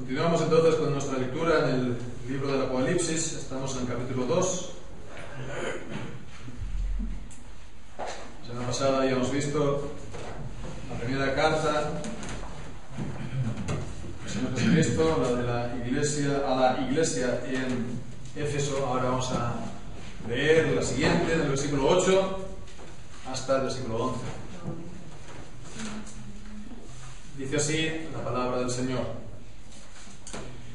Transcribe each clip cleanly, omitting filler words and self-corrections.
Continuamos entonces con nuestra lectura en el libro del Apocalipsis. Estamos en el capítulo 2. La semana pasada ya hemos visto la primera carta del Señor Jesucristo, la de la iglesia, a la iglesia en Éfeso. Ahora vamos a leer la siguiente, del versículo 8 hasta el versículo 11. Dice así la palabra del Señor.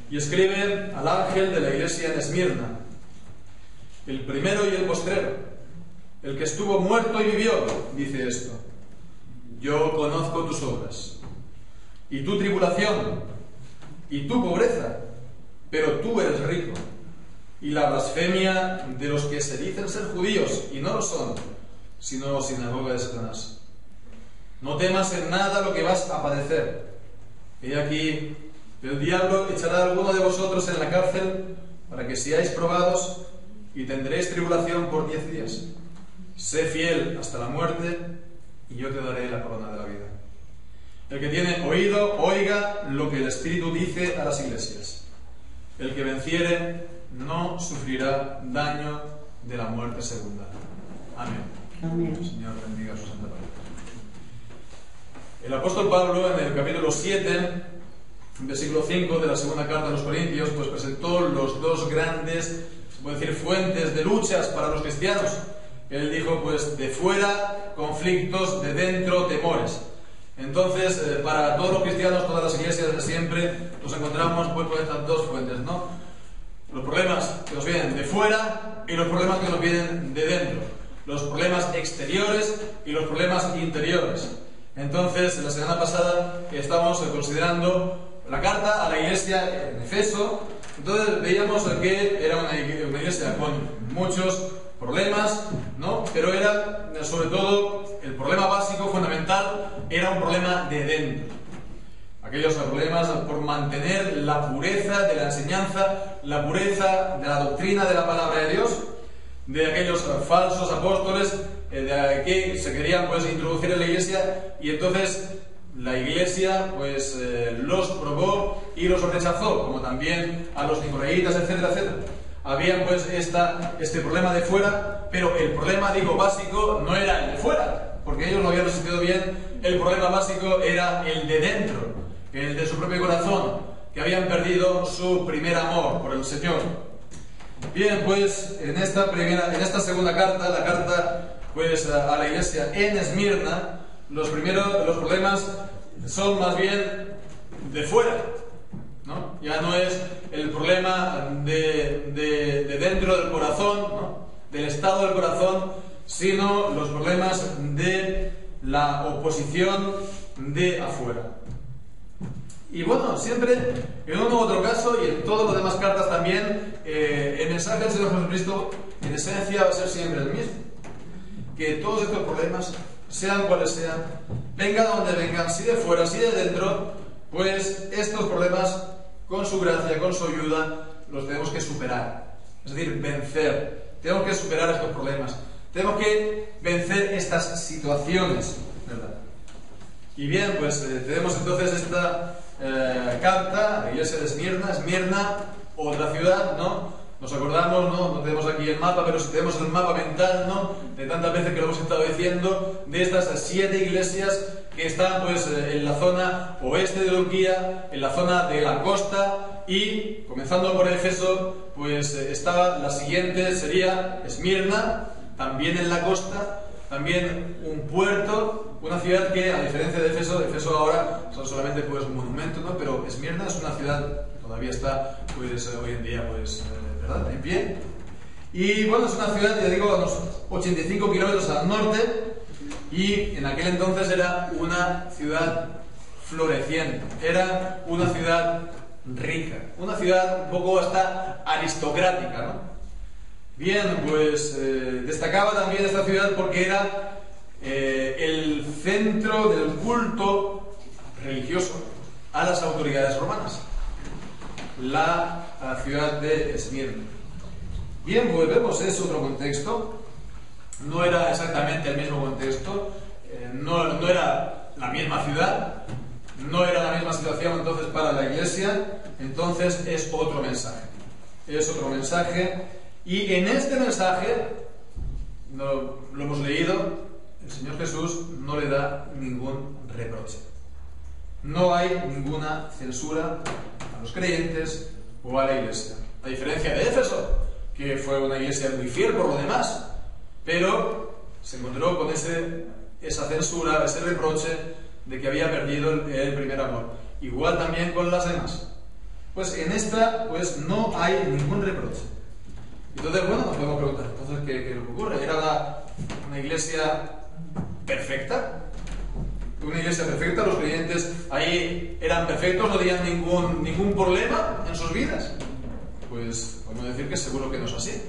Y escribe al ángel de la iglesia en Esmirna, el primero y el postrero, el que estuvo muerto y vivió, dice esto: yo conozco tus obras, y tu tribulación, y tu pobreza, pero tú eres rico, y la blasfemia de los que se dicen ser judíos, y no lo son, sino sinagoga de Satanás. No temas en nada lo que vas a padecer. He aquí, el diablo echará a alguno de vosotros en la cárcel para que seáis probados y tendréis tribulación por 10 días. Sé fiel hasta la muerte y yo te daré la corona de la vida. El que tiene oído, oiga lo que el Espíritu dice a las iglesias. El que venciere no sufrirá daño de la muerte segunda. Amén. Amén. El Señor bendiga su santa palabra. El apóstol Pablo, en el capítulo 7, versículo 5 de la segunda carta a los Corintios, pues presentó los dos grandes, se puede decir, fuentes de luchas para los cristianos. Él dijo, pues, de fuera conflictos, de dentro temores. Entonces, para todos los cristianos, todas las iglesias de siempre, nos encontramos pues con estas dos fuentes, ¿no? Los problemas que nos vienen de fuera y los problemas que nos vienen de dentro. Los problemas exteriores y los problemas interiores. Entonces, la semana pasada estamos considerando la carta a la iglesia en Éfeso. Entonces veíamos que era una iglesia con muchos problemas, ¿no? Pero era, sobre todo, el problema básico, fundamental, era un problema de dentro. Aquellos problemas por mantener la pureza de la enseñanza, la pureza de la doctrina de la palabra de Dios, de aquellos falsos apóstoles de que se querían pues introducir en la iglesia, y entonces la iglesia pues los probó y los rechazó, como también a los nicolaitas, etcétera, etcétera. Había pues este problema de fuera, pero el problema, digo, básico no era el de fuera, porque ellos lo habían resistido bien. El problema básico era el de dentro, el de su propio corazón, que habían perdido su primer amor por el Señor. Bien, pues en esta segunda carta, la carta pues a la iglesia en Esmirna, los problemas son más bien de fuera, ¿no? Ya no es el problema de dentro del corazón, ¿no? Del estado del corazón, sino los problemas de la oposición de afuera. Y bueno, siempre, en uno u otro caso, y en todas las demás cartas también, el mensaje del Señor Jesucristo, en esencia, va a ser siempre el mismo. Que todos estos problemas, sean cuales sean, vengan donde vengan, si de fuera, si de dentro, pues estos problemas, con su gracia, con su ayuda, los tenemos que superar. Es decir, vencer. Tenemos que superar estos problemas. Tenemos que vencer estas situaciones, ¿verdad? Y bien, pues tenemos entonces esta carta a la iglesia de Esmirna, otra ciudad, ¿no? Nos acordamos, ¿no? No tenemos aquí el mapa, pero si tenemos el mapa mental, ¿no? De tantas veces que lo hemos estado diciendo, de estas 7 iglesias que están pues en la zona oeste de Turquía, en la zona de la costa, y comenzando por Éfeso, pues estaba la siguiente, sería Esmirna, también en la costa, también un puerto, una ciudad que, a diferencia de Éfeso ahora son solamente pues monumentos, ¿no? Pero Esmirna es una ciudad que todavía está pues hoy en día pues ¿verdad? En pie. Y bueno, es una ciudad, ya digo, a unos 85 kilómetros al norte, y en aquel entonces era una ciudad floreciente, era una ciudad rica, una ciudad un poco hasta aristocrática, ¿no? Bien, pues destacaba también esta ciudad porque era el centro del culto religioso a las autoridades romanas, la ciudad de Esmirna. Bien, pues vemos, es otro contexto, no era exactamente el mismo contexto, no era la misma ciudad, no era la misma situación entonces para la iglesia, entonces es otro mensaje. Es otro mensaje, y en este mensaje, lo hemos leído, el Señor Jesús no le da ningún reproche. No hay ninguna censura a los creyentes o a la iglesia. A diferencia de Éfeso, que fue una iglesia muy fiel por lo demás, pero se encontró con esa censura, ese reproche de que había perdido el primer amor. Igual también con las demás. Pues en esta, pues no hay ningún reproche. Entonces, bueno, nos podemos preguntar, entonces, ¿qué ocurre? ¿Era una iglesia perfecta? Una iglesia perfecta, los creyentes ahí eran perfectos, no tenían ningún problema en sus vidas. Pues podemos decir que seguro que no es así.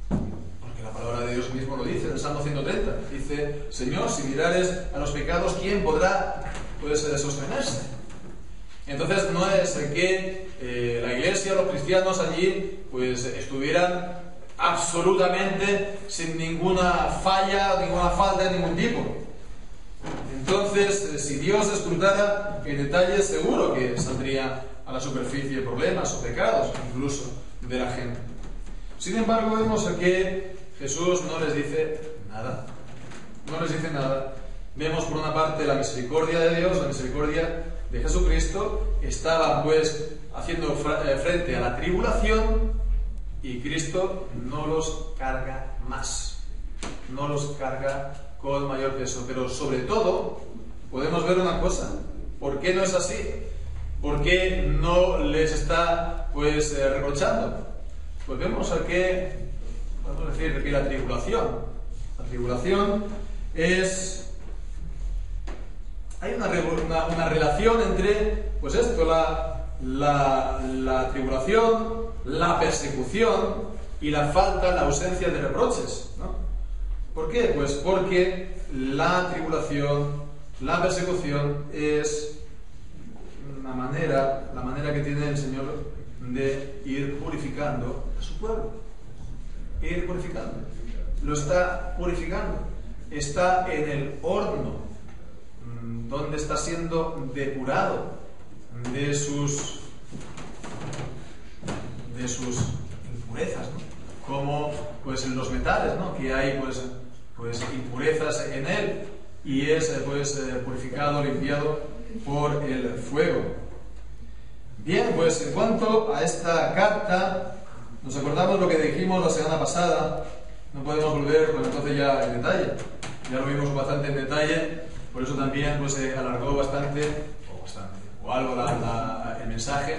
Porque la palabra de Dios mismo lo dice, en el Salmo 130. Dice, Señor, si mirares a los pecados, ¿quién podrá sostenerse? Entonces no es que la iglesia, los cristianos allí, pues estuvieran absolutamente sin ninguna falla, ninguna falta de ningún tipo. Entonces, si Dios escrutara en detalle, seguro que saldría a la superficie problemas o pecados, incluso de la gente. Sin embargo, vemos que Jesús no les dice nada. No les dice nada. Vemos por una parte la misericordia de Dios, la misericordia de Jesucristo. Estaba pues haciendo frente a la tribulación, y Cristo no los carga más. No los carga con mayor peso. Pero sobre todo, podemos ver una cosa. ¿Por qué no es así? ¿Por qué no les está pues reprochando? Pues vemos que, podemos decir que la tribulación es, hay una relación entre, pues esto, la tribulación, la persecución y la falta, la ausencia de reproches, ¿no? ¿Por qué? Pues porque la tribulación, la persecución es la manera que tiene el Señor de ir purificando a su pueblo. Ir purificando. Lo está purificando. Está en el horno donde está siendo depurado de sus impurezas, ¿no? Como pues en los metales, ¿no? Que hay pues impurezas en él, y es purificado, limpiado por el fuego. Bien, pues en cuanto a esta carta, nos acordamos lo que dijimos la semana pasada. No podemos volver pues entonces ya en detalle. Ya lo vimos bastante en detalle, por eso también pues se alargó bastante o algo el mensaje.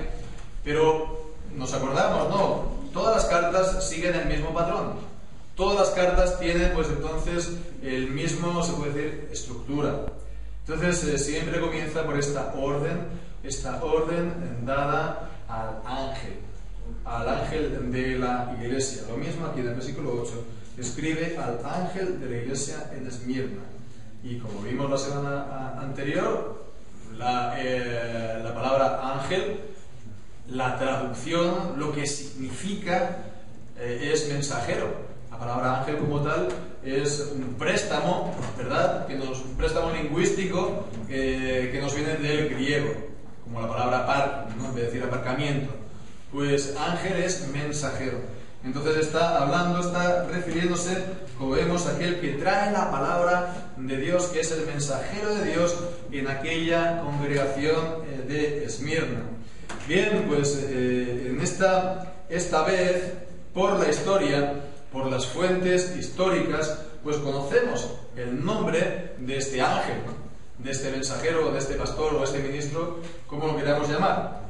Pero nos acordamos, ¿no? Todas las cartas siguen el mismo patrón. Todas las cartas tienen pues entonces el mismo, se puede decir, estructura. Entonces siempre comienza por esta orden dada al ángel de la iglesia. Lo mismo aquí en el versículo 8, escribe al ángel de la iglesia en Esmirna. Y como vimos la semana anterior, la palabra ángel, la traducción, lo que significa es mensajero. La palabra ángel como tal es un préstamo, ¿verdad? Un préstamo lingüístico que nos viene del griego, como la palabra par, ¿no? En vez de decir aparcamiento. Pues ángel es mensajero. Entonces está refiriéndose, como vemos, a aquel que trae la palabra de Dios, que es el mensajero de Dios en aquella congregación de Esmirna. Bien, pues en esta vez, por la historia, por las fuentes históricas, pues conocemos el nombre de este ángel, de este mensajero, de este pastor o este ministro, como lo queramos llamar.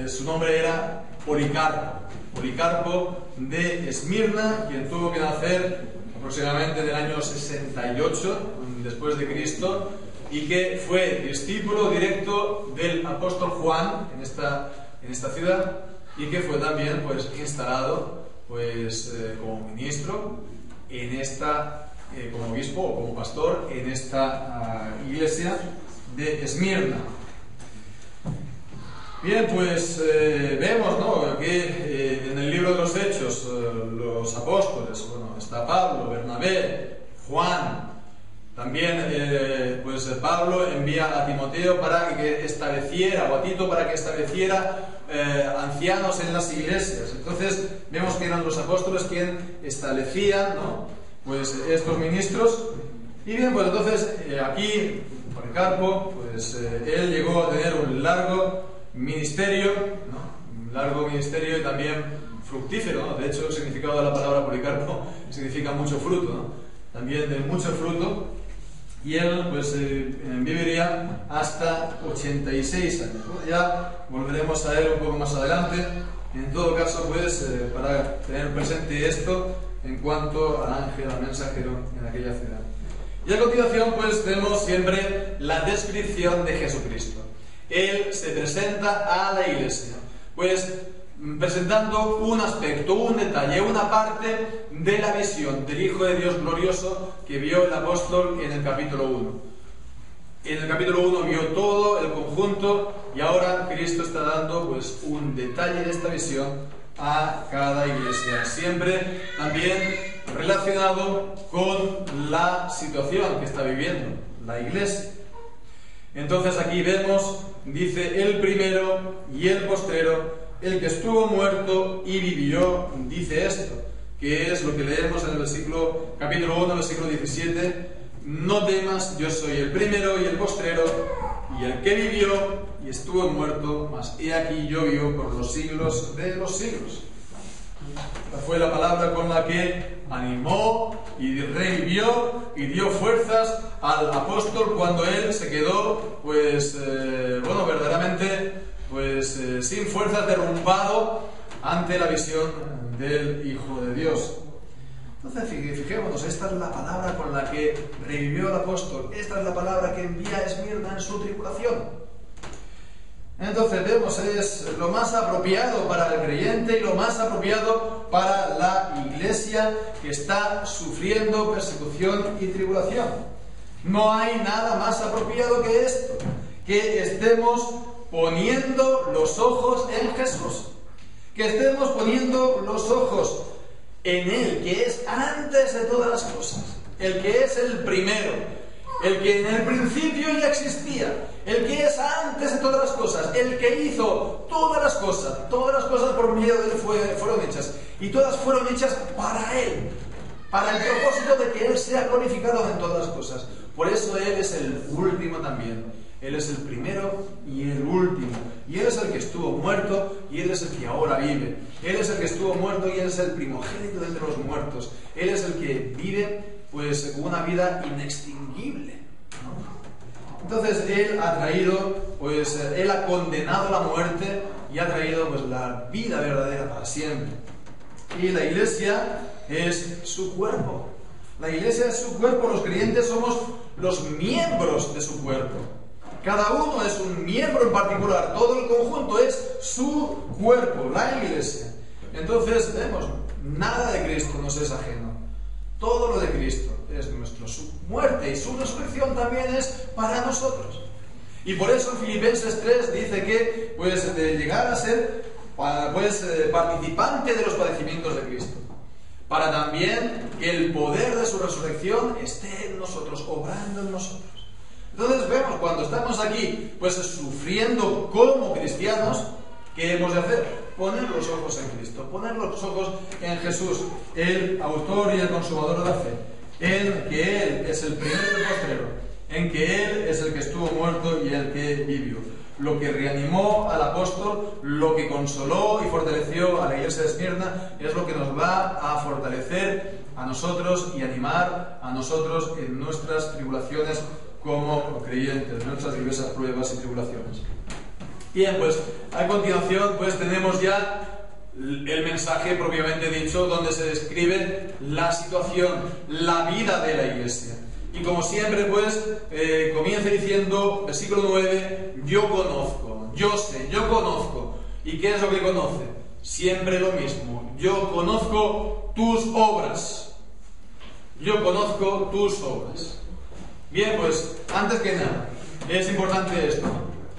Su nombre era Policarpo de Esmirna, quien tuvo que nacer aproximadamente en el año 68 después de Cristo, y que fue discípulo directo del apóstol Juan en esta ciudad, y que fue también pues instalado como ministro como obispo o como pastor en esta iglesia de Esmirna. Bien, pues vemos, ¿no?, que en el libro de los Hechos los apóstoles, está Pablo, Bernabé, Juan, también pues Pablo envía a Timoteo para que estableciera, o a Tito para que estableciera ancianos en las iglesias. Entonces vemos que eran los apóstoles quienes establecían, ¿no?, pues estos ministros. Y bien, pues entonces aquí Policarpo, pues él llegó a tener un largo ministerio, ¿no?, un largo ministerio y también fructífero, ¿no? De hecho el significado de la palabra Policarpo significa mucho fruto, ¿no?, también de mucho fruto. Y él pues viviría hasta 86 años. Bueno, ya volveremos a él un poco más adelante. En todo caso, pues para tener presente esto en cuanto al ángel, al mensajero en aquella ciudad. Y a continuación pues tenemos siempre la descripción de Jesucristo. Él se presenta a la iglesia, pues presentando un aspecto, un detalle, una parte de la visión del Hijo de Dios glorioso que vio el apóstol en el capítulo 1. En el capítulo 1 vio todo el conjunto y ahora Cristo está dando pues un detalle de esta visión a cada iglesia, siempre también relacionado con la situación que está viviendo la iglesia. Entonces aquí vemos, dice, el primero y el postrero, el que estuvo muerto y vivió, dice esto, que es lo que leemos en el capítulo 1, versículo 17. No temas, yo soy el primero y el postrero, y el que vivió y estuvo muerto, mas he aquí yo vivo por los siglos de los siglos. Esta fue la palabra con la que animó y revivió y dio fuerzas al apóstol cuando él se quedó, pues, verdaderamente, pues, sin fuerzas, derrumbado ante la visión del Hijo de Dios. Entonces, fijémonos, esta es la palabra con la que revivió el apóstol, esta es la palabra que envía a Esmirna en su tribulación. Entonces vemos, es lo más apropiado para el creyente y lo más apropiado para la iglesia que está sufriendo persecución y tribulación. No hay nada más apropiado que esto, que estemos poniendo los ojos en Jesús, que estemos poniendo los ojos en Él, que es antes de todas las cosas, el que es el primero, el que en el principio ya existía, el que es antes de todas las cosas, el que hizo todas las cosas por medio de Él fueron hechas, y todas fueron hechas para Él, para el propósito de que Él sea glorificado en todas las cosas. Por eso Él es el último también. Él es el primero y el último. Y Él es el que estuvo muerto y Él es el que ahora vive. Él es el que estuvo muerto y Él es el primogénito de entre los muertos. Él es el que vive pues una vida inextinguible, ¿no? Entonces Él ha traído, pues Él ha condenado la muerte y ha traído pues la vida verdadera para siempre. Y la iglesia es su cuerpo. La iglesia es su cuerpo. Los creyentes somos los miembros de su cuerpo. Cada uno es un miembro en particular, todo el conjunto es su cuerpo, la iglesia. Entonces vemos, nada de Cristo nos es ajeno. Todo lo de Cristo es nuestro. Su muerte y su resurrección también es para nosotros. Y por eso en Filipenses 3 dice que pues de llegar a ser participante de los padecimientos de Cristo, para también que el poder de su resurrección esté en nosotros, obrando en nosotros. Entonces vemos, cuando estamos aquí, pues sufriendo como cristianos, ¿qué hemos de hacer? Poner los ojos en Cristo, poner los ojos en Jesús, el autor y el consumador de la fe, en que Él es el primero y el postrero, en que Él es el que estuvo muerto y el que vivió. Lo que reanimó al apóstol, lo que consoló y fortaleció a la iglesia de Esmirna, es lo que nos va a fortalecer a nosotros y animar a nosotros en nuestras tribulaciones como creyentes, nuestras diversas pruebas y tribulaciones. Bien, pues a continuación pues tenemos ya el mensaje propiamente dicho, donde se describe la situación, la vida de la iglesia. Y como siempre pues comienza diciendo, versículo 9, yo conozco, yo sé, yo conozco. ¿Y qué es lo que conoce? Siempre lo mismo, yo conozco tus obras. Yo conozco tus obras. Bien, pues antes que nada, es importante esto,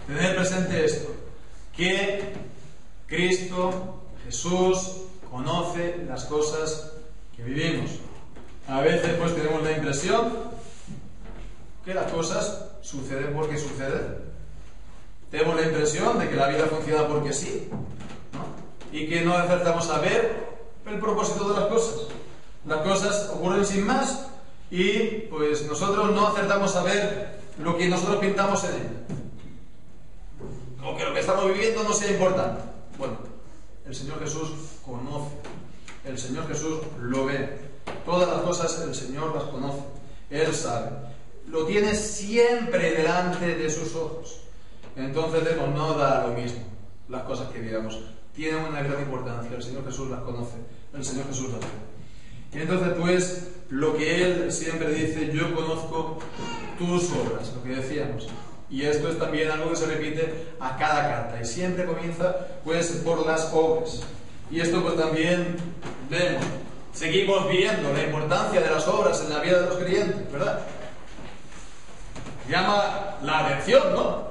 tener presente esto, que Cristo, Jesús, conoce las cosas que vivimos. A veces pues tenemos la impresión que las cosas sucede porque sucede. Tenemos la impresión de que la vida funciona porque sí, ¿no? Y que no acertamos a ver el propósito de las cosas. Las cosas ocurren sin más y pues nosotros no acertamos a ver lo que nosotros pintamos en ella. O que lo que estamos viviendo no sea importante. Bueno, el Señor Jesús conoce. El Señor Jesús lo ve. Todas las cosas el Señor las conoce. Él sabe. Lo tiene siempre delante de sus ojos. Entonces no da lo mismo las cosas que digamos. Tienen una gran importancia. El Señor Jesús las conoce. El Señor Jesús las ve. Y entonces pues lo que Él siempre dice, yo conozco tus obras, lo que decíamos. Y esto es también algo que se repite a cada carta. Y siempre comienza pues por las obras. Y esto pues también vemos. Seguimos viendo la importancia de las obras en la vida de los creyentes, ¿verdad? Llama la atención, ¿no?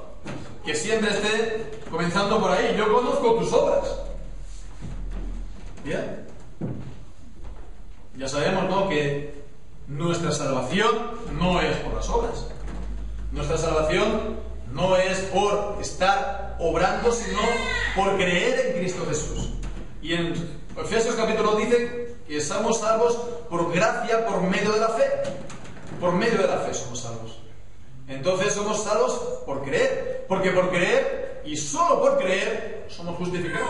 Que siempre esté comenzando por ahí. Yo conozco tus obras. Bien. Ya sabemos, ¿no?, que nuestra salvación no es por las obras. Nuestra salvación no es por estar obrando, sino por creer en Cristo Jesús. Y en Efesios capítulo 2 dice que somos salvos por gracia, por medio de la fe. Por medio de la fe somos salvos. Entonces somos salvos por creer. Porque por creer, y solo por creer, somos justificados.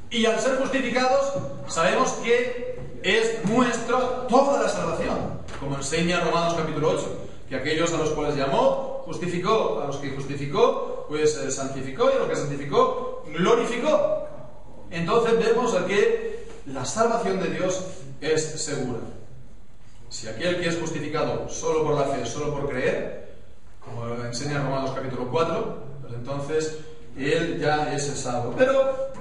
Y al ser justificados, sabemos que es nuestra toda la salvación. Como enseña Romanos capítulo 8. Que aquellos a los cuales llamó, justificó. A los que justificó, pues santificó. Y a los que santificó, glorificó. Entonces vemos que la salvación de Dios es segura. Si aquel que es justificado solo por la fe, solo por creer, como enseña Romanos capítulo 4, pues entonces él ya es salvo. Pero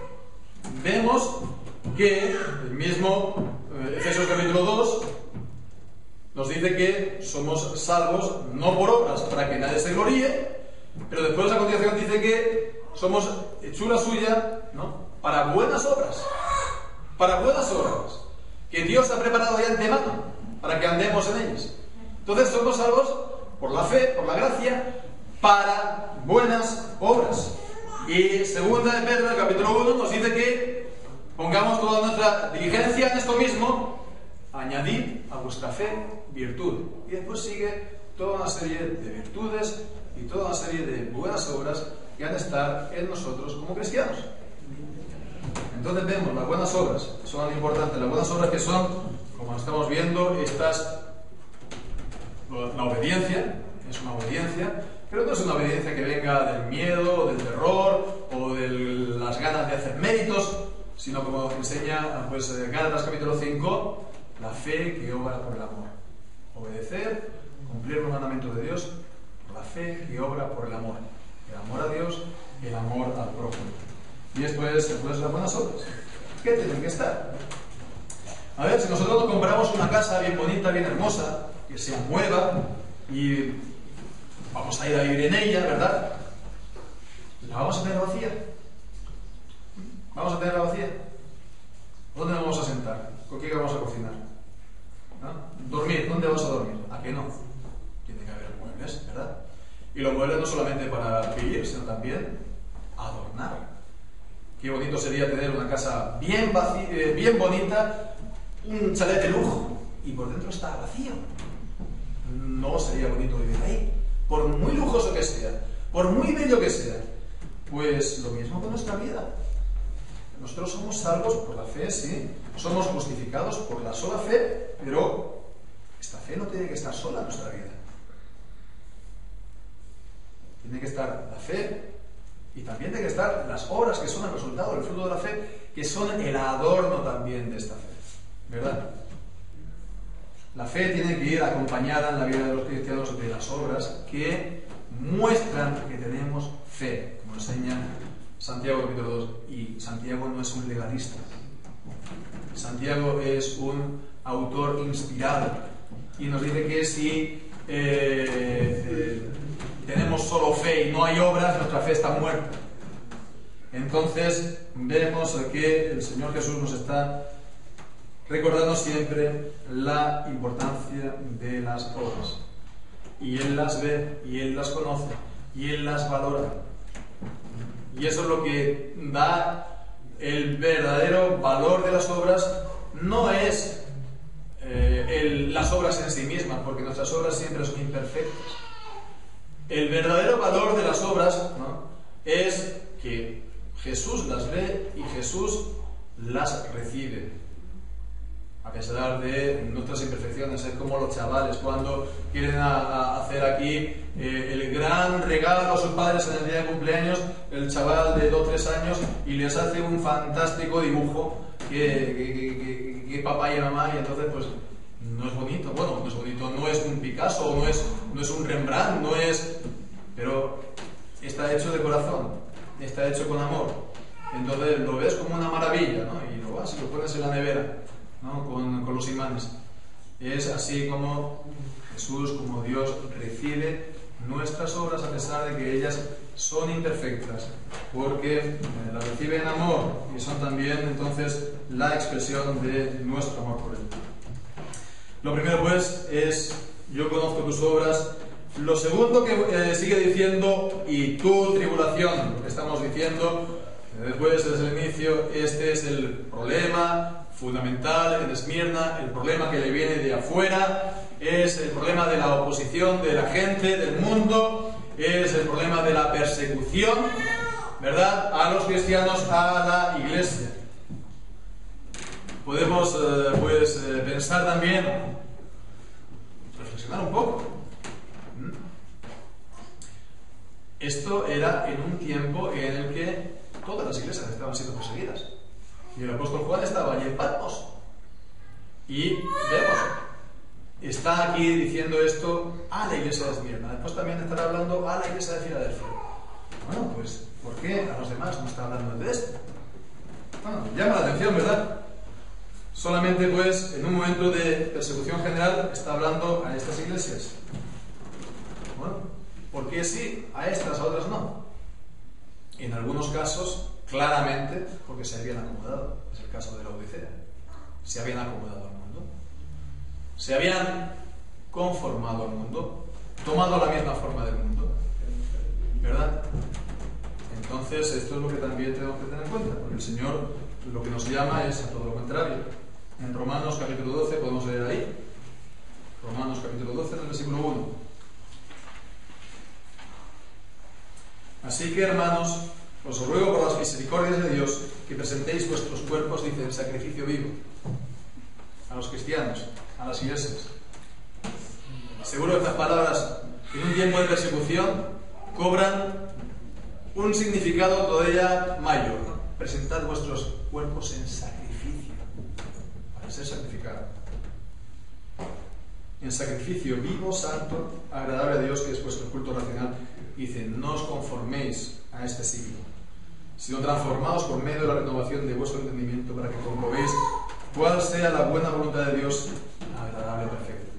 vemos que el mismo Efesios capítulo 2 nos dice que somos salvos no por obras para que nadie se gloríe, pero después a continuación dice que somos hechura suya, ¿no?, para buenas obras. Para buenas obras que Dios ha preparado de antemano para que andemos en ellas. Entonces somos salvos por la fe, por la gracia, para buenas obras. Y segunda de Pedro, el capítulo 1, nos dice que pongamos toda nuestra diligencia en esto mismo, añadid a vuestra fe virtud. Y después sigue toda una serie de virtudes y toda una serie de buenas obras que han de estar en nosotros como cristianos. Entonces vemos las buenas obras, son importantes. Las buenas obras que son, como estamos viendo, la obediencia, es una obediencia, pero no es una obediencia que venga del miedo, o del terror, o de las ganas de hacer méritos, sino como enseña pues, Gálatas capítulo 5, la fe que obra por el amor. Obedecer, cumplir los mandamientos de Dios, por la fe que obra por el amor. El amor a Dios, el amor al prójimo. Y esto es pues, las buenas obras. ¿Qué tienen que estar? A ver, si nosotros nos compramos una casa bien bonita, bien hermosa, que sea nueva, y vamos a ir a vivir en ella, ¿verdad? ¿La vamos a tener vacía? ¿Vamos a tenerla vacía? ¿Dónde nos vamos a sentar? ¿Con qué vamos a cocinar? ¿No? ¿Dormir? ¿Dónde vamos a dormir? ¿A qué no? Tiene que haber muebles, ¿verdad? Y los muebles no solamente para vivir, sino también adornar. Qué bonito sería tener una casa bien bonita, un chalet de lujo, y por dentro está vacío. No sería bonito vivir ahí, por muy lujoso que sea, por muy bello que sea. Pues lo mismo con nuestra vida. Nosotros somos salvos por la fe, sí, somos justificados por la sola fe, pero esta fe no tiene que estar sola en nuestra vida. Tiene que estar la fe. Y también tienen que estar las obras que son el resultado, el fruto de la fe, que son el adorno también de esta fe. ¿Verdad? La fe tiene que ir acompañada en la vida de los cristianos de las obras que muestran que tenemos fe, como enseña Santiago capítulo 2. Y Santiago no es un legalista. Santiago es un autor inspirado. Y nos dice que si tenemos solo fe y no hay obras, nuestra fe está muerta. Entonces vemos que el Señor Jesús nos está recordando siempre la importancia de las obras. y Él las ve, y Él las conoce, y Él las valora. Y eso es lo que da el verdadero valor de las obras. No es las obras en sí mismas, porque nuestras obras siempre son imperfectas. El verdadero valor de las obras, ¿no?, es que Jesús las ve y Jesús las recibe, a pesar de nuestras imperfecciones. Es como los chavales cuando quieren hacer aquí el gran regalo a sus padres en el día de cumpleaños, el chaval de 2 o 3 años, y les hace un fantástico dibujo que papá y mamá, y entonces pues no es bonito. Bueno, no es bonito, no es un Picasso, no es un Rembrandt, pero está hecho de corazón, está hecho con amor. Entonces lo ves como una maravilla, ¿no? Y lo vas y lo pones en la nevera, ¿no?, con los imanes. Es así como Jesús, como Dios, recibe nuestras obras, a pesar de que ellas son imperfectas, porque las recibe en amor, y son también entonces la expresión de nuestro amor por Él. Lo primero pues es: yo conozco tus obras. Lo segundo que sigue diciendo: y tu tribulación. Lo que estamos diciendo después, desde el inicio, este es el problema fundamental en Esmirna, el problema que le viene de afuera, es el problema de la oposición de la gente, del mundo, es el problema de la persecución, ¿verdad?, a los cristianos, a la iglesia. Podemos pensar también, reflexionar un poco. Esto era en un tiempo en el que todas las iglesias estaban siendo perseguidas, y el apóstol Juan estaba allí en Patmos, y vemos, está aquí diciendo esto a la iglesia de Esmirna. Después también estará hablando a la iglesia de Filadelfia. Bueno, pues ¿por qué a los demás no está hablando de esto? Bueno, llama la atención, ¿verdad? Solamente pues en un momento de persecución general está hablando a estas iglesias. Bueno, ¿por qué sí a estas, a otras no? En algunos casos, claramente, porque se habían acomodado. Es el caso de la Odisea. Se habían acomodado al mundo. Se habían conformado al mundo, tomado la misma forma del mundo, ¿verdad? Entonces, esto es lo que también tenemos que tener en cuenta, porque el Señor lo que nos llama es a todo lo contrario. En Romanos capítulo 12, podemos leer ahí. Romanos capítulo 12, en el versículo 1. Así que, hermanos, os ruego por las misericordias de Dios que presentéis vuestros cuerpos, dice, en sacrificio vivo, a los cristianos, a las iglesias. Seguro que estas palabras, en un tiempo de persecución, cobran un significado todavía mayor, ¿no? Presentad vuestros cuerpos en sacrificio, para ser sacrificado. En sacrificio vivo, santo, agradable a Dios, que es vuestro culto racional. Dice, no os conforméis a este siglo, sino transformaos por medio de la renovación de vuestro entendimiento, para que comprobéis cuál sea la buena voluntad de Dios, agradable y perfecta.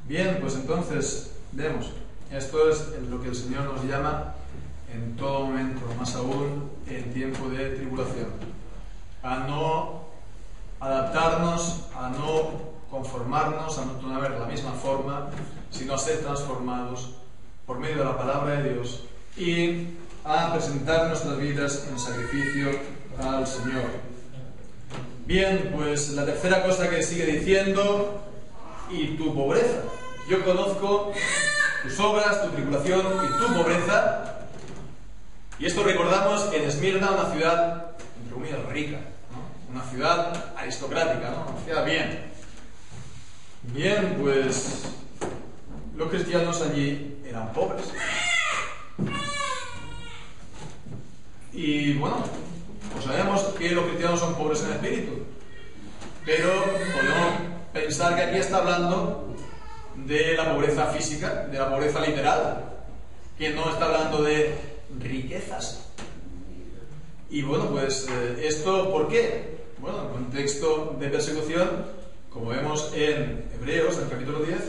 Bien, pues entonces, vemos, esto es lo que el Señor nos llama en todo momento, más aún en tiempo de tribulación, a no adaptarnos, a no conformarnos, a no ver la misma forma, sino a ser transformados por medio de la palabra de Dios y a presentar nuestras vidas en sacrificio al Señor. Bien, pues la tercera cosa que sigue diciendo: y tu pobreza. Yo conozco tus obras, tu tribulación y tu pobreza. Y esto recordamos en Esmirna, una ciudad, entre comillas, rica, ¿no? Una ciudad aristocrática, ¿no? Una ciudad bien. Bien, pues los cristianos allí eran pobres. Y bueno, pues sabemos que los cristianos son pobres en espíritu, pero podemos pensar que aquí está hablando de la pobreza física, de la pobreza literal, que no está hablando de riquezas. Y bueno, pues esto, ¿por qué? Bueno, en contexto de persecución, como vemos en Hebreos, en el capítulo 10,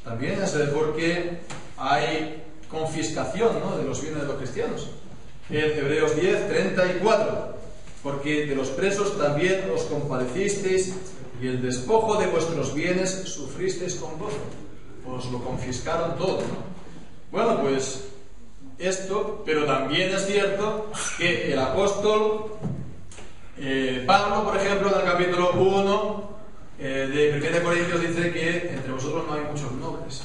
también es porque hay confiscación, ¿no?, de los bienes de los cristianos. En Hebreos 10, 34, porque de los presos también os compadecisteis y el despojo de vuestros bienes sufristeis con gozo. pues lo confiscaron todo, ¿no? Bueno, pues esto, pero también es cierto que el apóstol Pablo, por ejemplo, en el capítulo 1 de 1 Corintios dice que entre vosotros no hay muchos nobles,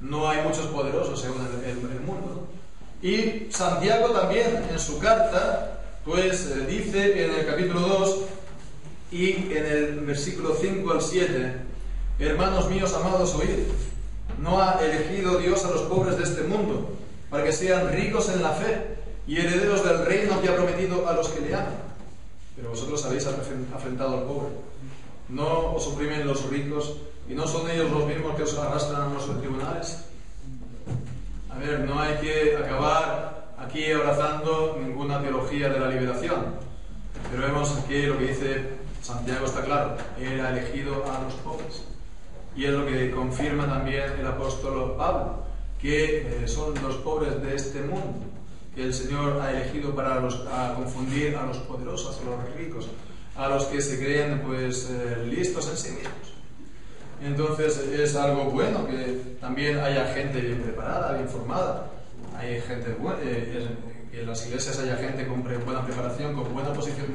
no hay muchos poderosos según el mundo, ¿no? Y Santiago también en su carta pues dice en el capítulo 2 y en el versículo 5 al 7: hermanos míos amados, oíd, no ha elegido Dios a los pobres de este mundo para que sean ricos en la fe y herederos del reino que ha prometido a los que le aman. Pero vosotros habéis afrentado al pobre. ¿No os oprimen los ricos y no son ellos los mismos que os arrastran a los tribunales? A ver, no hay que acabar aquí abrazando ninguna teología de la liberación, pero vemos aquí lo que dice Santiago, está claro: Él ha elegido a los pobres. Y es lo que confirma también el apóstol Pablo, que son los pobres de este mundo que el Señor ha elegido para confundir a los poderosos, a los ricos, a los que se creen pues listos en sí mismos. Entonces es algo bueno que también haya gente bien preparada, bien formada. Hay gente buena, que en las iglesias haya gente con buena preparación, con buena posición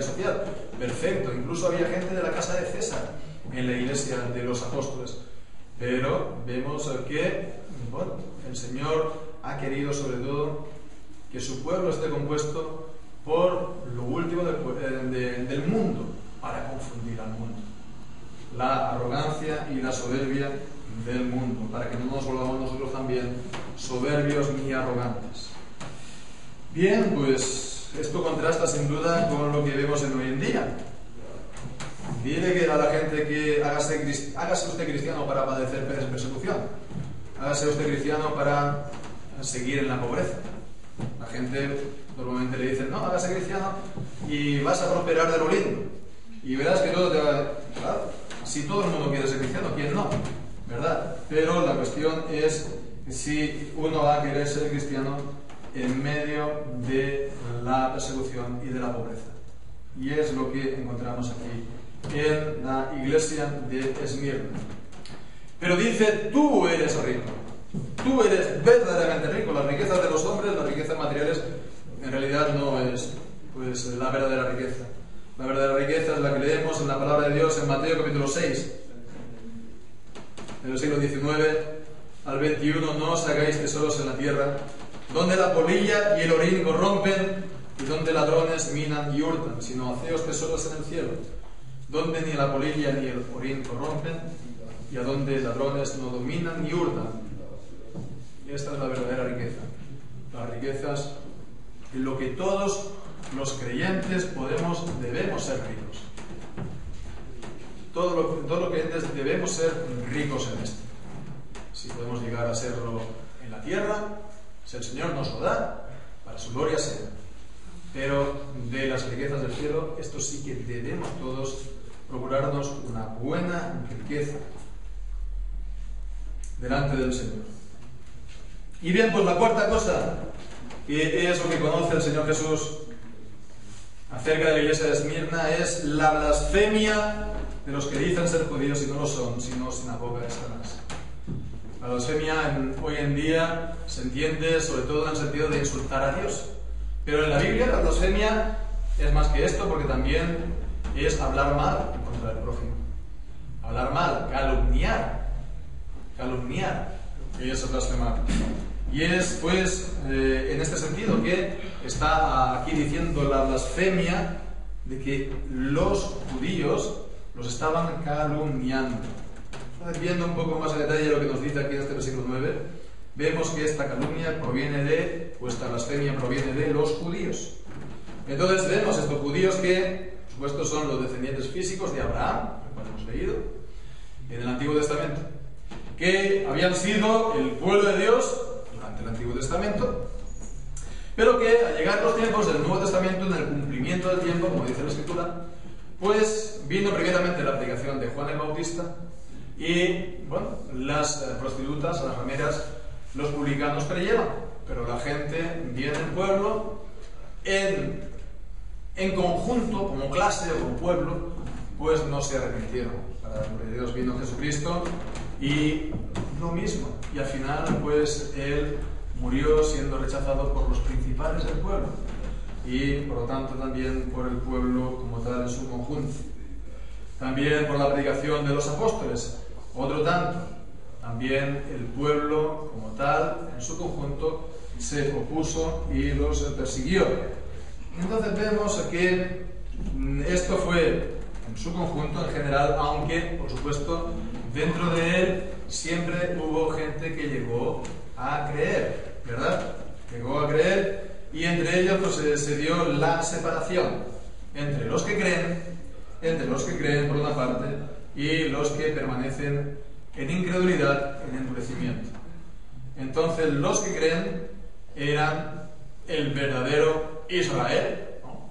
social. Perfecto. Incluso había gente de la casa de César en la iglesia de los apóstoles. Pero vemos que, bueno, el Señor ha querido sobre todo que su pueblo esté compuesto por lo último del mundo, para confundir al mundo. La arrogancia y la soberbia del mundo, para que no nos volvamos nosotros también soberbios ni arrogantes. Bien, pues esto contrasta sin duda con lo que vemos en hoy en día. Dile que a la gente que hágase usted cristiano para padecer persecución, hágase usted cristiano para seguir en la pobreza. La gente normalmente le dice: no, hágase cristiano y vas a prosperar de lo lindo y verás que todo te va. Claro, si todo el mundo quiere ser cristiano, ¿quién no? ¿Verdad? Pero la cuestión es si uno va a querer ser cristiano en medio de la persecución y de la pobreza. Y es lo que encontramos aquí en la iglesia de Esmirna. Pero dice: tú eres rico, tú eres verdaderamente rico. Las riquezas de los hombres, las riquezas materiales, en realidad no es pues la verdadera riqueza. La verdadera riqueza es la que leemos en la palabra de Dios en Mateo capítulo 6, en el siglo XIX al 21: no os hagáis tesoros en la tierra, donde la polilla y el orín corrompen y donde ladrones minan y hurtan, sino haceos tesoros en el cielo, donde ni la polilla ni el orín corrompen y a donde ladrones no dominan ni hurtan. Y esta es la verdadera riqueza. Las riquezas en lo que todos los creyentes debemos ser ricos. Todos los creyentes debemos ser ricos en esto. Si podemos llegar a serlo en la tierra, si el Señor nos lo da, para su gloria sea. Pero de las riquezas del cielo, esto sí que debemos todos procurarnos una buena riqueza delante del Señor. Y bien, pues la cuarta cosa, que es lo que conoce el Señor Jesús acerca de la iglesia de Esmirna, es la blasfemia de los que dicen ser judíos y no lo son, sino sinagoga de Satanás. La blasfemia hoy en día se entiende sobre todo en el sentido de insultar a Dios. Pero en la Biblia la blasfemia es más que esto, porque también es hablar mal contra el prójimo. Hablar mal, calumniar, y eso es blasfemar. Y es pues en este sentido que está aquí diciendo la blasfemia de que los judíos los estaban calumniando. Viendo un poco más a detalle lo que nos dice aquí en este versículo 9, vemos que esta calumnia esta blasfemia proviene de los judíos. Entonces vemos estos judíos que, por supuesto, son los descendientes físicos de Abraham, como hemos leído en el Antiguo Testamento, que habían sido el pueblo de Dios durante el Antiguo Testamento, pero que al llegar los tiempos del Nuevo Testamento, en el cumplimiento del tiempo, como dice la Escritura, pues vino primeramente la predicación de Juan el Bautista y, bueno, las prostitutas, las rameras, los publicanos creyeron, pero la gente bien en pueblo, en conjunto, como clase o como pueblo, pues no se arrepintieron. Para la gloria de Dios vino Jesucristo y lo mismo. Y al final, pues él murió siendo rechazado por los principales del pueblo y por lo tanto también por el pueblo como tal en su conjunto. También por la predicación de los apóstoles, otro tanto. También el pueblo como tal en su conjunto se opuso y los persiguió. Entonces vemos que esto fue en su conjunto en general, aunque por supuesto dentro de él siempre hubo gente que llegó a creer, ¿verdad? Llegó a creer, y entre ellos pues, se dio la separación entre los que creen por una parte y los que permanecen en incredulidad, en endurecimiento. Entonces los que creen eran el verdadero Israel, ¿no?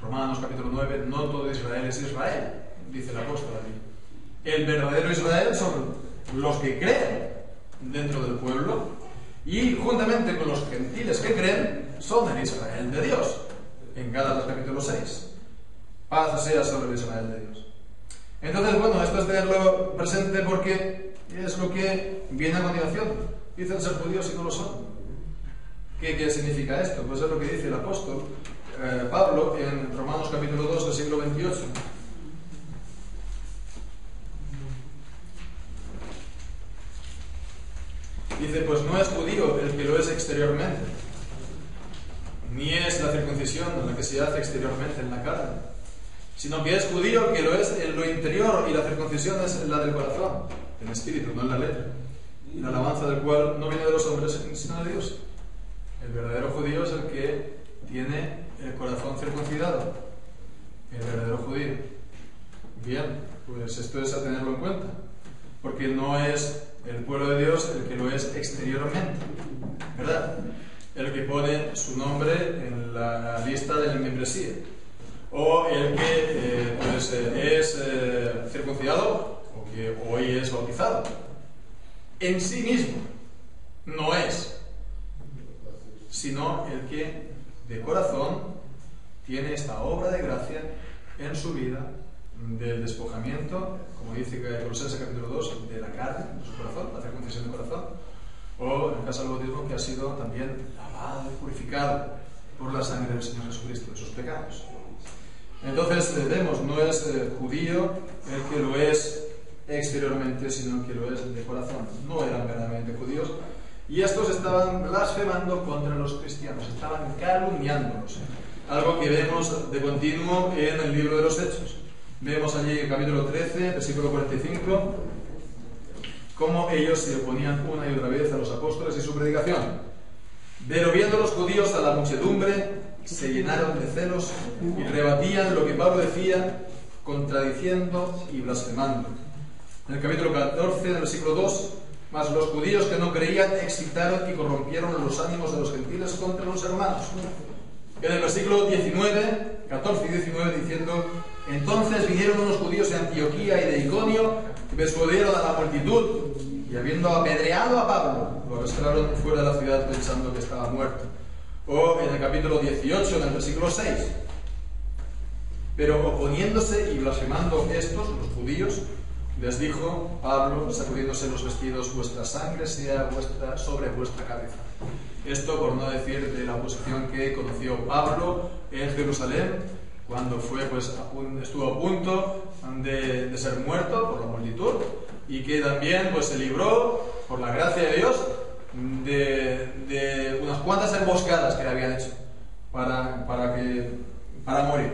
Romanos capítulo 9, no todo Israel es Israel, dice el apóstol allí. El verdadero Israel son los que creen dentro del pueblo, y juntamente con los gentiles que creen son el Israel de Dios, en Gálatas capítulo 6. Paz sea sobre el Israel de Dios. Entonces, bueno, esto es tenerlo presente porque es lo que viene a continuación. Dicen ser judíos y no lo son. ¿Qué significa esto? Pues es lo que dice el apóstol Pablo en Romanos capítulo 2, versículo 28. Dice, pues no es judío el que lo es exteriormente, ni es la circuncisión la que se hace exteriormente en la carne, sino que es judío el que lo es en lo interior, y la circuncisión es la del corazón, el espíritu, no en la letra, y la alabanza del cual no viene de los hombres, sino de Dios. El verdadero judío es el que tiene el corazón circuncidado, el verdadero judío. Bien, pues esto es a tenerlo en cuenta, porque no es el pueblo de Dios el que lo es exteriormente, ¿verdad? El que pone su nombre en la lista de la membresía, o el que es circuncidado, o que hoy es bautizado. En sí mismo no es, sino el que de corazón tiene esta obra de gracia en su vida, del despojamiento, como dice Colosenses capítulo 2, de la carne, de su corazón, la circuncisión del corazón, o en el caso del bautismo, que ha sido también lavado y purificado por la sangre del Señor Jesucristo de sus pecados. Entonces vemos, no es judío el que lo es exteriormente, sino el que lo es de corazón. No eran verdaderamente judíos, y estos estaban blasfemando contra los cristianos, estaban calumniándolos, algo que vemos de continuo en el libro de los Hechos. Vemos allí en el capítulo 13, versículo 45, cómo ellos se oponían una y otra vez a los apóstoles y su predicación. Pero viendo los judíos a la muchedumbre, se llenaron de celos y rebatían lo que Pablo decía, contradiciendo y blasfemando. En el capítulo 14, en el versículo 2, mas los judíos que no creían excitaron y corrompieron los ánimos de los gentiles contra los hermanos. En el versículo 19, 14 y 19, diciendo, entonces vinieron unos judíos de Antioquía y de Iconio, que persuadieron a la multitud, y habiendo apedreado a Pablo, lo arrastraron fuera de la ciudad pensando que estaba muerto. O en el capítulo 18, en el versículo 6, pero oponiéndose y blasfemando estos, los judíos, les dijo Pablo, sacudiéndose los vestidos, vuestra sangre sea sobre vuestra cabeza. Esto por no decir de la oposición que conoció Pablo en Jerusalén, cuando fue, pues, estuvo a punto de ser muerto por la multitud, y que también, pues, se libró por la gracia de Dios de unas cuantas emboscadas que le habían hecho para morir.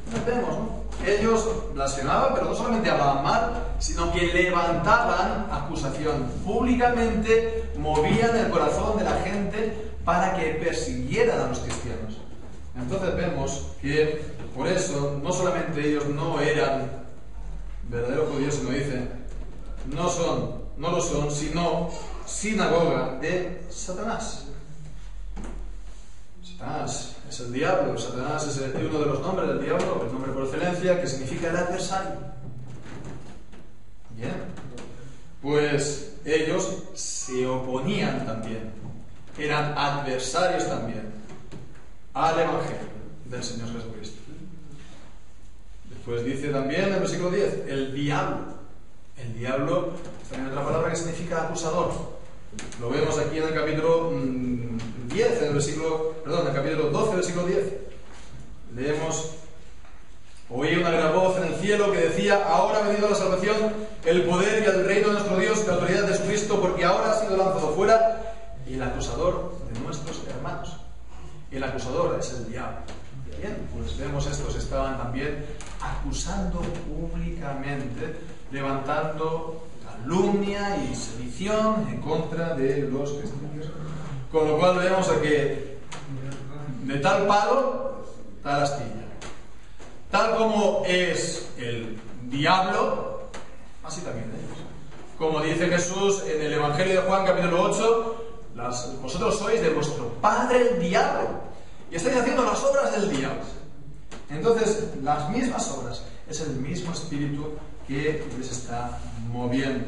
Entonces vemos, ¿no? Ellos blasfemaban, pero no solamente hablaban mal, sino que levantaban acusación públicamente, movían el corazón de la gente para que persiguieran a los cristianos. Entonces vemos que por eso no solamente ellos no eran verdaderos judíos, sino dicen no lo son, sino sinagoga de Satanás. Satanás es el diablo. Satanás es uno de los nombres del diablo, el nombre por excelencia, que significa el adversario. Bien, pues ellos se oponían también, eran adversarios también al Evangelio del Señor Jesucristo. Después dice también en el versículo 10, el diablo El diablo es también otra palabra que significa acusador. Lo vemos aquí en el capítulo 10, en el capítulo 12, versículo 10. Leemos: oí una gran voz en el cielo que decía: ahora ha venido la salvación, el poder y el reino de nuestro Dios, y la autoridad de Jesucristo, porque ahora ha sido lanzado fuera el acusador de nuestros hermanos. El acusador es el diablo. Bien, pues vemos estos estaban también acusando públicamente, levantando calumnia y sedición en contra de los cristianos. Con lo cual vemos a que de tal palo, tal astilla. Tal como es el diablo, así también ellos. Como dice Jesús en el Evangelio de Juan, capítulo 8, vosotros sois de vuestro padre el diablo, y estáis haciendo las obras del diablo. Entonces, las mismas obras, es el mismo espíritu que les está moviendo.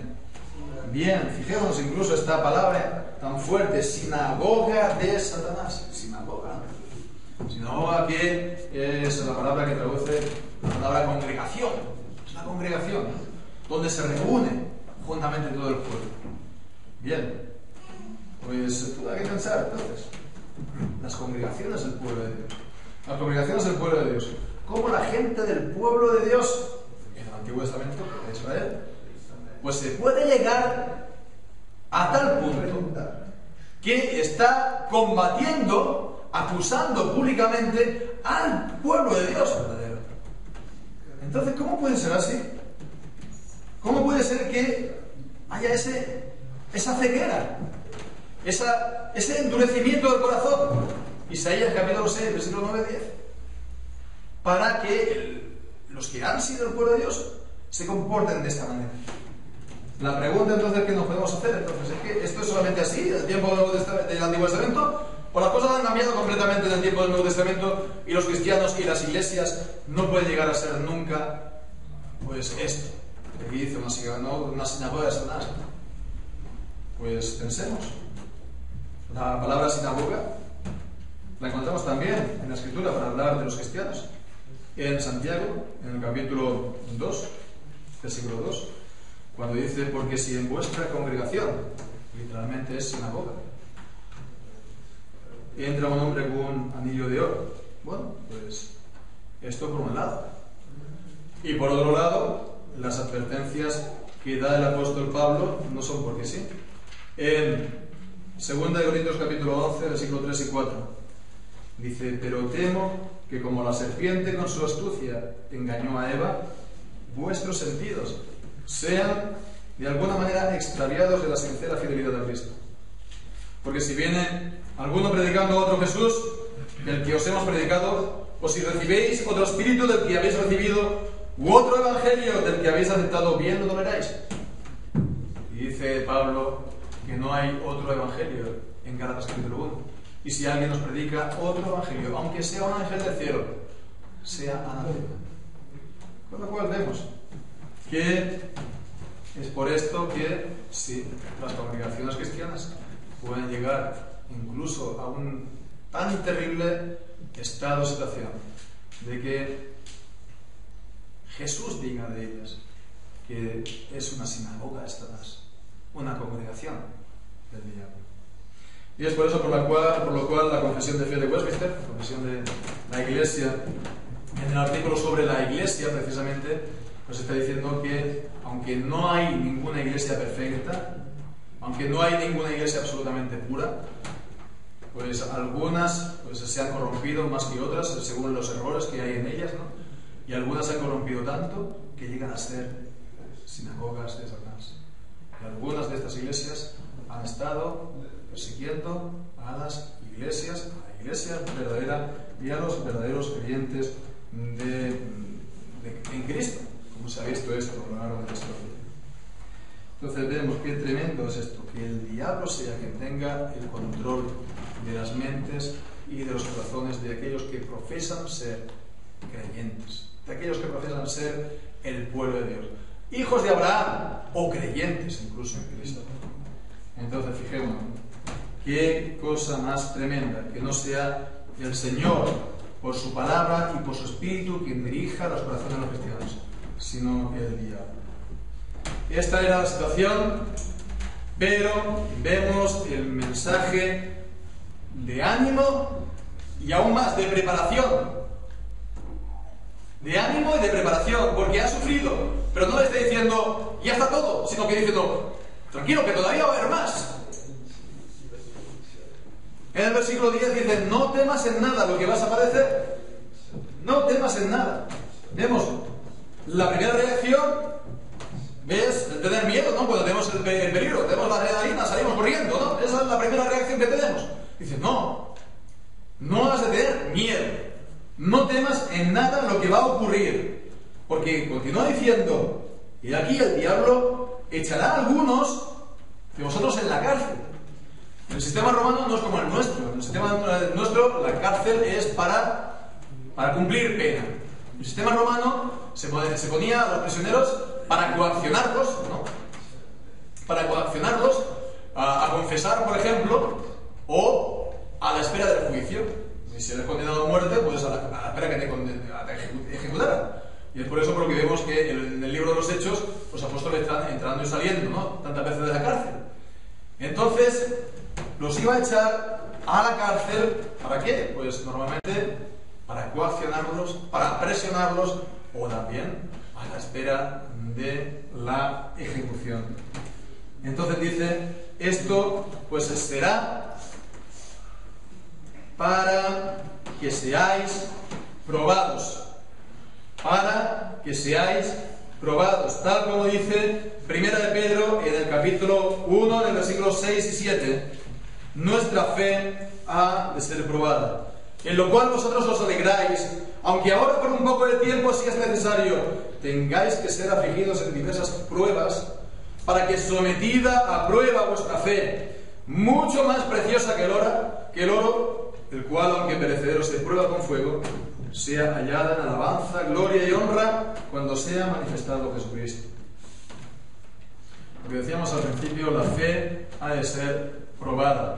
Bien, fijémonos incluso esta palabra tan fuerte, sinagoga de Satanás. Sinagoga que es la palabra que traduce la palabra congregación. Es la congregación donde se reúne juntamente todo el pueblo. Bien, pues tú hay que pensar entonces. Las congregaciones del pueblo de Dios. Las congregaciones del pueblo de Dios. ¿Cómo la gente del pueblo de Dios, en el Antiguo Testamento de Israel, pues se puede llegar a tal punto que está combatiendo, acusando públicamente al pueblo de Dios verdadero? Entonces, ¿cómo puede ser así? ¿Cómo puede ser que haya esa ceguera? Ese endurecimiento del corazón. Isaías capítulo 6, versículo 9-10. Para que los que han sido el pueblo de Dios se comporten de esta manera. La pregunta entonces que nos podemos hacer entonces es que esto es solamente así en el tiempo del Antiguo Testamento, o las cosas han cambiado completamente en el tiempo del Nuevo Testamento y los cristianos y las iglesias no pueden llegar a ser nunca pues esto que dice una sinagoga de Satanás. Pues pensemos. La palabra sinagoga la encontramos también en la Escritura para hablar de los cristianos. En Santiago, en el capítulo 2, versículo 2, cuando dice: porque si en vuestra congregación, literalmente es sinagoga, entra un hombre con un anillo de oro. Bueno, pues esto por un lado. Y por otro lado, las advertencias que da el apóstol Pablo no son porque sí. En 2 Corintios capítulo 11, versículos 3 y 4, dice: pero temo que como la serpiente con su astucia engañó a Eva, vuestros sentidos sean de alguna manera extraviados de la sincera fidelidad a Cristo. Porque si viene alguno predicando a otro Jesús del que os hemos predicado, o si recibéis otro espíritu del que habéis recibido, u otro evangelio del que habéis aceptado, bien lo toleráis. Y dice Pablo que no hay otro evangelio en Gálatas capítulo 1. Y si alguien nos predica otro evangelio, aunque sea un ángel del cielo, sea anatema. Con lo cual vemos que es por esto que sí, las congregaciones cristianas pueden llegar incluso a un tan terrible estado de situación de que Jesús diga de ellas que es una sinagoga de Satanás, una congregación del diablo. Y es por eso por lo cual la confesión de fe de Westminster, la confesión de la Iglesia, en el artículo sobre la Iglesia precisamente, nos está diciendo que aunque no hay ninguna iglesia perfecta, aunque no hay ninguna iglesia absolutamente pura, pues algunas pues se han corrompido más que otras según los errores que hay en ellas, ¿no? Y algunas se han corrompido tanto que llegan a ser sinagogas de Satanás. Y algunas de estas iglesias han estado persiguiendo a las iglesias, a la iglesia verdadera y a los verdaderos creyentes en Cristo, como se ha visto esto a lo largo de la historia. Entonces vemos qué tremendo es esto, que el diablo sea quien tenga el control de las mentes y de los corazones de aquellos que profesan ser creyentes, de aquellos que profesan ser el pueblo de Dios, hijos de Abraham o creyentes incluso en Cristo. Entonces fijémonos, qué cosa más tremenda, que no sea el Señor por su palabra y por su espíritu quien dirija los corazones de los cristianos, sino el diablo. esta era la situación, pero vemos el mensaje de ánimo y aún más de preparación. De ánimo y de preparación, porque ha sufrido, pero no le está diciendo ya está todo, sino que diciendo tranquilo, que todavía va a haber más. En el versículo 10 dice: no temas en nada lo que vas a padecer. No temas en nada. Vemos la primera reacción es tener miedo, ¿no? Cuando tenemos el peligro, tenemos la adrenalina, salimos corriendo, ¿no? Esa es la primera reacción que tenemos. Dice: no has de tener miedo. No temas en nada lo que va a ocurrir. Porque continúa diciendo: y de aquí el diablo echará a algunos de vosotros en la cárcel. El sistema romano no es como el nuestro. En el sistema nuestro la cárcel es para cumplir pena. El sistema romano se ponía a los prisioneros para coaccionarlos, ¿no? Para coaccionarlos a confesar, por ejemplo, o a la espera del juicio. Y si eres condenado a muerte, pues a la espera que te ejecutaran. Y es por eso por lo que vemos que en el libro de los Hechos los apóstoles están entrando y saliendo, ¿no? Tantas veces de la cárcel. Entonces, los iba a echar a la cárcel, ¿para qué? Pues normalmente para coaccionarlos, para presionarlos, o también a la espera de la ejecución. Entonces dice: esto pues será para que seáis probados. Para que seáis probados. Tal como dice Primera de Pedro en el capítulo 1, del versículo 6 y 7. Nuestra fe ha de ser probada. En lo cual vosotros os alegráis, aunque ahora por un poco de tiempo, si es necesario, tengáis que ser afligidos en diversas pruebas, para que sometida a prueba vuestra fe, mucho más preciosa que el oro, el cual, aunque perecedero se prueba con fuego, sea hallada en alabanza, gloria y honra cuando sea manifestado Jesucristo. Lo que decíamos al principio, la fe ha de ser probada.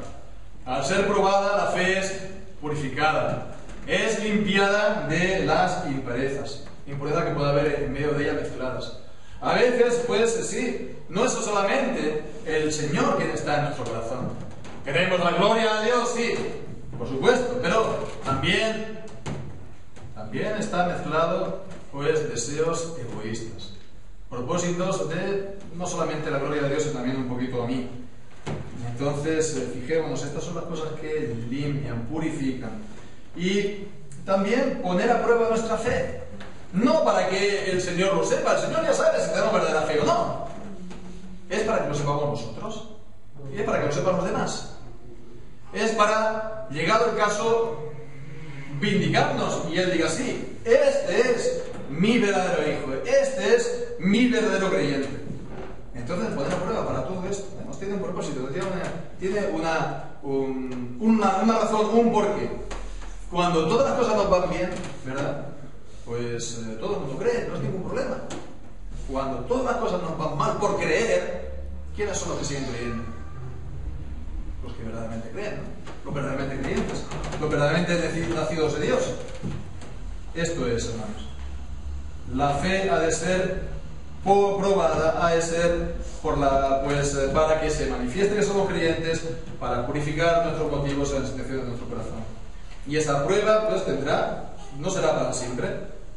Al ser probada, la fe es purificada, es limpiada de las impurezas que pueda haber en medio de ella mezcladas. A veces, pues sí, no es solamente el Señor quien está en nuestro corazón. Queremos la gloria a Dios, sí, por supuesto, pero también está mezclado, pues, deseos egoístas, propósitos de no solamente la gloria de Dios, sino también un poquito a mí. Entonces, fijémonos, estas son las cosas que limpian, purifican. Y también poner a prueba nuestra fe. No para que el Señor lo sepa, el Señor ya sabe si tenemos verdadera fe o no. Es para que lo sepamos nosotros. Y es para que lo sepan los demás. Es para, llegado el caso, vindicarnos y Él diga: sí, este es mi verdadero hijo, este es mi verdadero creyente. Entonces, poner a prueba para todo esto. Tiene un propósito, tiene una razón, un porqué. Cuando todas las cosas nos van bien, ¿verdad? Pues todo el mundo cree, no es ningún problema. Cuando todas las cosas nos van mal por creer, ¿quiénes son los que siguen creyendo? Los que verdaderamente creen, ¿no? Los verdaderamente creyentes, los verdaderamente nacidos de Dios. Esto es, hermanos. La fe ha de ser probada, ha de ser para que se manifieste que somos creyentes, para purificar nuestros motivos en las intenciones de nuestro corazón. Y esa prueba, pues, no será para siempre.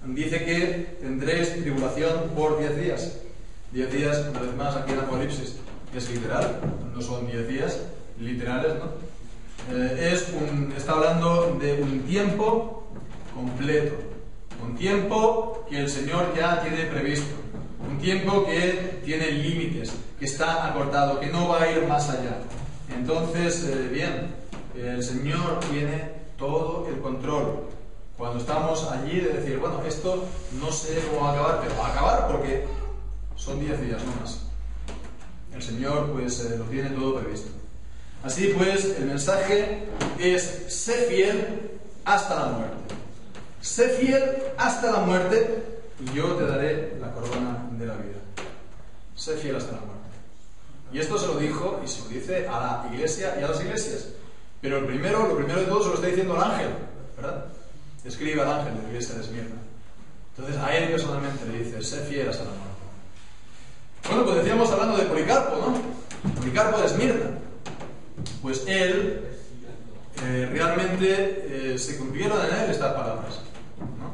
Dice que tendréis tribulación por 10 días. 10 días, una vez más, aquí en Apocalipsis, es literal, no son 10 días literales, ¿no? Está hablando de un tiempo completo, un tiempo que el Señor ya tiene previsto. Un tiempo que tiene límites, que está acortado, que no va a ir más allá. Entonces, el Señor tiene todo el control. Cuando estamos allí de decir: bueno, esto no sé cómo va a acabar, pero va a acabar porque son 10 días, no más. El Señor, pues, lo tiene todo previsto. Así pues, el mensaje es: sé fiel hasta la muerte. Sé fiel hasta la muerte y yo te daré la corona de la vida. Sé fiel hasta la muerte. Y esto se lo dijo y se lo dice a la iglesia y a las iglesias. Pero lo primero de todo se lo está diciendo al ángel, ¿verdad? Escribe al ángel de la iglesia de Esmirna. Entonces a él personalmente le dice: sé fiel hasta la muerte. Bueno, pues decíamos hablando de Policarpo, ¿no? Policarpo de Esmirna. Pues él, realmente se cumplieron en él estas palabras, ¿no?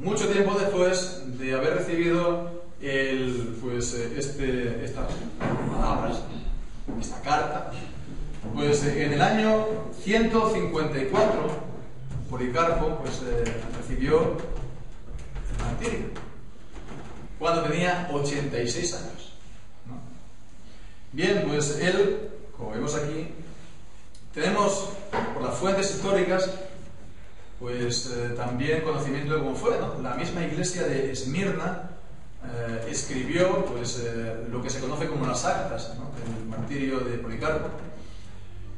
Mucho tiempo después de haber recibido estas palabras, esta carta, pues en el año 154 Policarpo recibió el martirio cuando tenía 86 años, ¿no? Bien, pues él, como vemos aquí, tenemos por las fuentes históricas también conocimiento de cómo fue, ¿no? La misma iglesia de Esmirna escribió lo que se conoce como las actas, ¿no?, del martirio de Policarpo.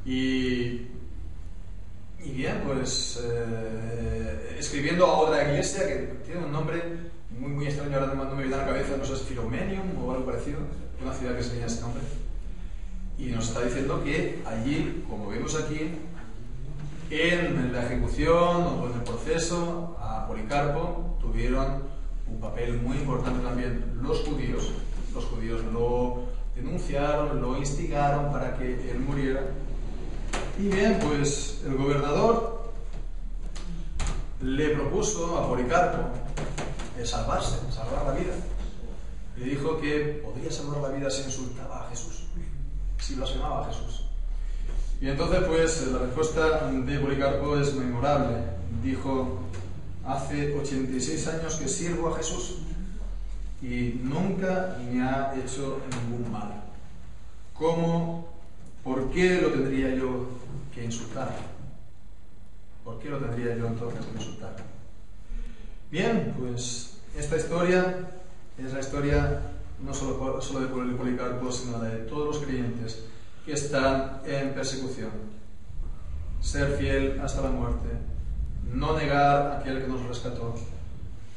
Y bien, escribiendo a otra iglesia que tiene un nombre muy extraño, ahora no me viene a la cabeza, no sé si es Filomenium o algo parecido, una ciudad que se tenía ese nombre. Y nos está diciendo que allí, como vemos aquí, en la ejecución o en el proceso a Policarpo tuvieron un papel muy importante también los judíos. Los judíos lo denunciaron, lo instigaron para que él muriera. Y bien, pues el gobernador le propuso a Policarpo salvar la vida. Le dijo que podría salvar la vida si insultaba a Jesús, si blasfemaba a Jesús. Y entonces, la respuesta de Policarpo es memorable. Dijo: hace 86 años que sirvo a Jesús y nunca me ha hecho ningún mal. ¿Por qué lo tendría yo que insultar? ¿Por qué lo tendría yo entonces que insultar? Bien, pues esta historia es la historia no solo de Policarpo, sino de todos los creyentes que están en persecución. Ser fiel hasta la muerte, no negar a aquel que nos rescató,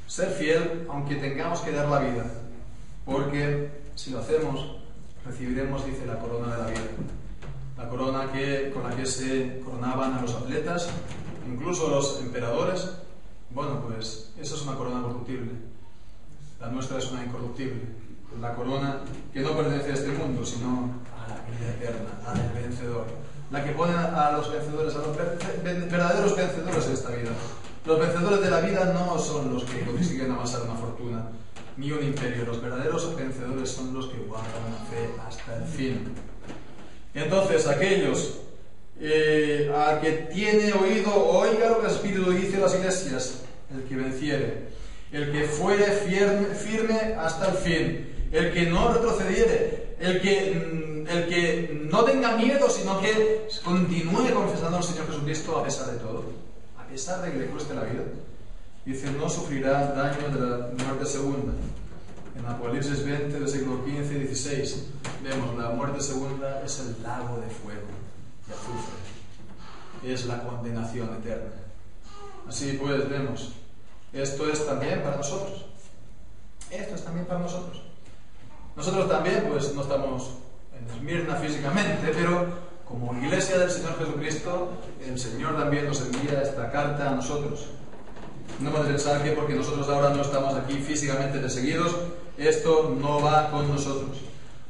ser fiel aunque tengamos que dar la vida, porque si lo hacemos recibiremos, dice, la corona de la vida, la corona con la que se coronaban a los atletas, incluso a los emperadores. Bueno, pues eso es una corona corruptible, la nuestra es una incorruptible, la corona que no pertenece a este mundo, sino a la vida eterna, a la del vencedor, la que pone a los vencedores, a los verdaderos vencedores de esta vida. Los vencedores de la vida no son los que consiguen amasar una fortuna ni un imperio. Los verdaderos vencedores son los que guardan la fe hasta el fin. Entonces, aquellos a que tiene oído, oiga lo que el Espíritu dice a las iglesias: el que venciere, el que fuere firme hasta el fin, el que no retrocediere, el que no tenga miedo, sino que continúe confesando al Señor Jesucristo a pesar de todo, a pesar de que le cueste la vida. Dice: no sufrirá daño de la muerte segunda. En Apocalipsis 20 del siglo XV y XVI vemos: la muerte segunda es el lago de fuego y azufre, es la condenación eterna. Así pues, vemos, esto es también para nosotros. Esto es también para nosotros. Nosotros también, pues, no estamos en Esmirna físicamente, pero como iglesia del Señor Jesucristo, el Señor también nos envía esta carta a nosotros. No hemos de pensar que porque nosotros ahora no estamos aquí físicamente perseguidos, esto no va con nosotros.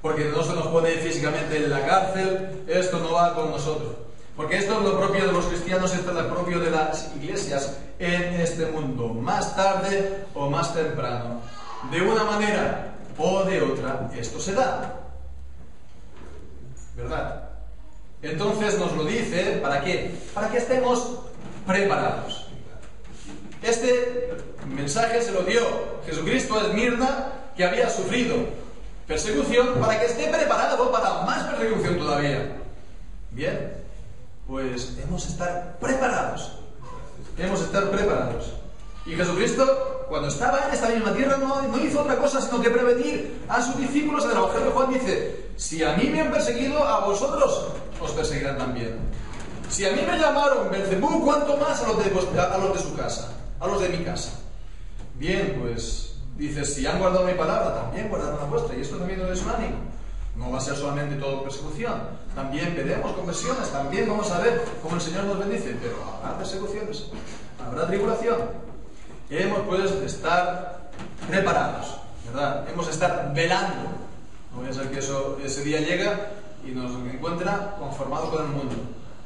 Porque no se nos pone físicamente en la cárcel, esto no va con nosotros. Porque esto es lo propio de los cristianos, esto es lo propio de las iglesias en este mundo. Más tarde o más temprano, de una manera o de otra, esto se da. ¿Verdad? Entonces nos lo dice, ¿para qué? Para que estemos preparados. Este mensaje se lo dio Jesucristo a Esmirna, que había sufrido persecución, para que esté preparado para más persecución todavía. Bien, pues hemos de estar preparados. Hemos de estar preparados. Y Jesucristo, cuando estaba en esta misma tierra, no hizo otra cosa sino que prevenir a sus discípulos. En el Evangelio de Juan dice: si a mí me han perseguido, a vosotros os perseguirán también. Si a mí me llamaron Belcebú, ¿cuánto más a los de su casa, a los de mi casa? Bien, pues dice: si han guardado mi palabra, también guardarán la vuestra. Y esto también no es un ánimo. No va a ser solamente todo persecución. También veremos conversiones, también vamos a ver cómo el Señor nos bendice. Pero habrá persecuciones, habrá tribulación. Hemos pues de estar preparados, ¿verdad? Hemos de estar velando. No vaya a ser que ese día llega y nos encuentra conformados con el mundo,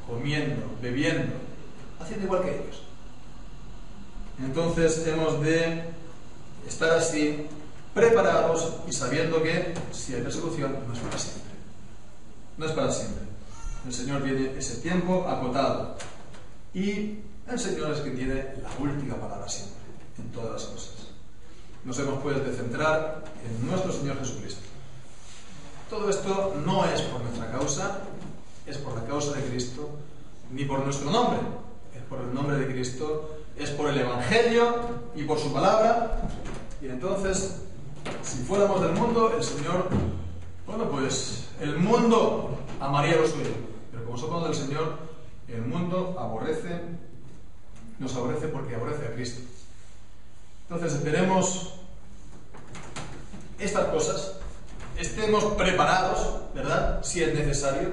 comiendo, bebiendo, haciendo igual que ellos. Entonces hemos de estar así, preparados y sabiendo que si hay persecución no es para siempre. No es para siempre. El Señor tiene ese tiempo acotado. Y el Señor es quien tiene la última palabra siempre, en todas las cosas. Nos hemos pues de centrar en nuestro Señor Jesucristo. Todo esto no es por nuestra causa, es por la causa de Cristo, ni por nuestro nombre, es por el nombre de Cristo, es por el Evangelio y por su palabra. Y entonces, si fuéramos del mundo, el Señor, bueno, pues el mundo amaría lo suyo, pero como somos del Señor, el mundo nos aborrece porque aborrece a Cristo. Entonces esperemos estas cosas, estemos preparados, ¿verdad?, si es necesario,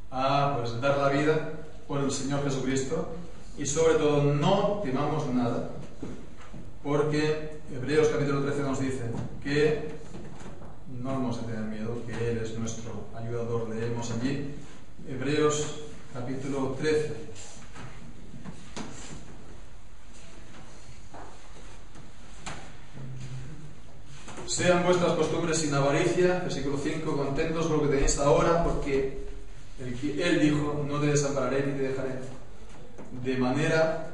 a pues dar la vida por el Señor Jesucristo, y sobre todo no temamos nada, porque Hebreos capítulo 13 nos dice que no hemos de tener miedo, que Él es nuestro ayudador. Leemos allí Hebreos capítulo 13. Sean vuestras costumbres sin avaricia, versículo 5, contentos con lo que tenéis ahora, porque Él dijo, no te desampararé ni te dejaré. De manera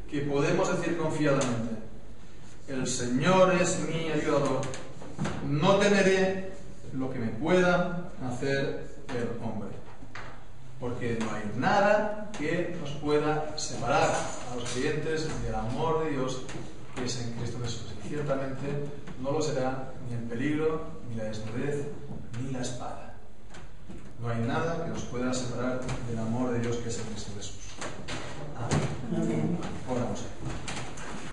que podemos decir confiadamente, el Señor es mi ayudador, no temeré lo que me pueda hacer el hombre. Porque no hay nada que nos pueda separar a los creyentes del amor de Dios que es en Cristo Jesús. Y ciertamente no lo será ni el peligro, ni la desnudez, ni la espada. No hay nada que nos pueda separar del amor de Dios que es en Cristo Jesús. Amén.